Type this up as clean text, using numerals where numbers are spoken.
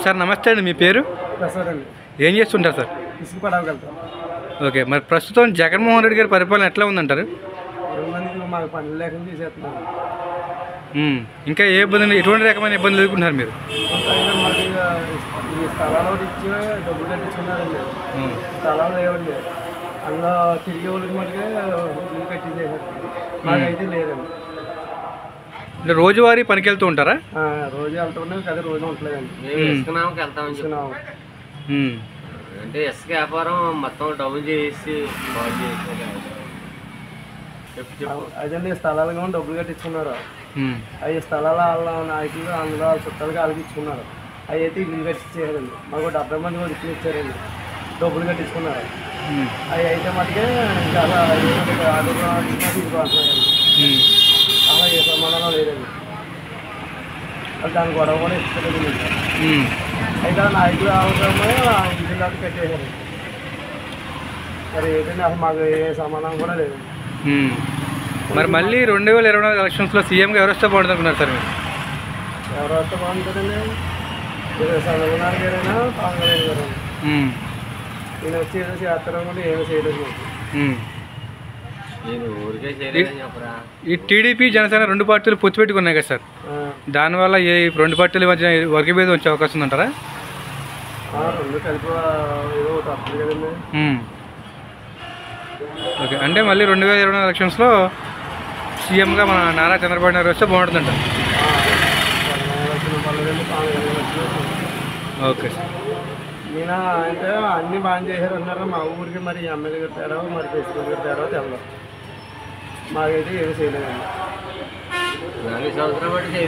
Sir నమస్తే అండి, మీ పేరు? ప్రసాద్ అండి. ఏం చేస్తుంటారు సార్? ఇసుక పడవగలుగుతాం. ఓకే, మరి ప్రస్తుతం జగన్మోహన్ రెడ్డి గారి పరిపాలన ఎట్లా ఉందంటారు? 20 మందికి మాకు పనులు లేకుండా తీసేస్తున్నాం. ఇంకా ఏ ఇబ్బంది, ఎటువంటి రకమైన ఇబ్బందులు ఎదుర్కొంటున్నారు మీరు? కొంతైనా మాకు ఈ స్థలాలు ఇచ్చి డబ్బులు కట్టించుకున్నారండి. స్థలాలు లేవండి. అందులో తిరిగే వాళ్ళకి మటుకే ఇల్లు కట్టించేసారు. మాకైతే లేదండి. అంటే రోజువారీ పనికి వెళ్తూ ఉంటారా? రోజు వెళ్తున్నాం కదా, రోజు ఉంటలేదండి. ఇసుకనామకి వెళ్తామని అంటే ఇసుక వ్యాపారం మొత్తం డౌన్ చేసి అదండి స్థలాలు కానీ డబ్బులు కట్టించుకున్నారు. అవి స్థలాలు వాళ్ళ నాయకులు అందులో వాళ్ళ చుట్టాలకి వాళ్ళకి ఇచ్చుకున్నారు. అవి అయితే ఇల్లు కట్టించేయారండి. మాకు 70 మంది కూడా ఇల్లు ఇచ్చారండి, డబ్బులు కట్టించుకున్నారు. అవి అయితే మటుకే చాలా తీసుకుంటున్నారండి. అలా ఏ ప్రమాణంలో లేదండి. దాని గొడవ కూడా ఇష్టపడింది. అయితే నాయకులు అవసరమే ఇంటిలాంటి కట్టేశారు. మరి ఏంటంటే అసలు మాకు ఏ సమాధానం కూడా లేదు. మరి మళ్ళీ 2024 ఎలక్షన్స్లో సీఎంగా ఎవరు వస్తే బాగుంటుంది అనుకున్నారు సార్ మీరు? ఎవరు వస్తే బాగుంటుందండి? చంద్రబాబు గారైనా పవన్ కళ్యాణ్ గారు. నేను వచ్చి ఏదో చేస్తారో కూడా ఏమో చేయలేదు. ఈ టీడీపీ జనసేన 2 పార్టీలు పొత్తు పెట్టుకున్నాయి కదా సార్, దానివల్ల ఈ 2 పార్టీల మధ్య వర్గభేదం వచ్చే అవకాశం ఉందంటారా? 2 కలిపి ఏదో ఒకటి వస్తుంది కదండి. ఓకే, అంటే మళ్ళీ 2024 ఎలక్షన్స్లో సీఎంగా మన నారా చంద్రబాబు నాయుడు వస్తే బాగుంటుందంట. Okay sir. నేను అంటే అన్నీ బాగా చేశారు అన్నారు. మా ఊరికి మరి ఎమ్మెల్యే గారు తేడా, మరి ప్రెసిడెంట్ గారు తేడా తెలదు. మాకైతే ఏమీ చేయలేదండి. 4 సంవత్సరాలు బట్టి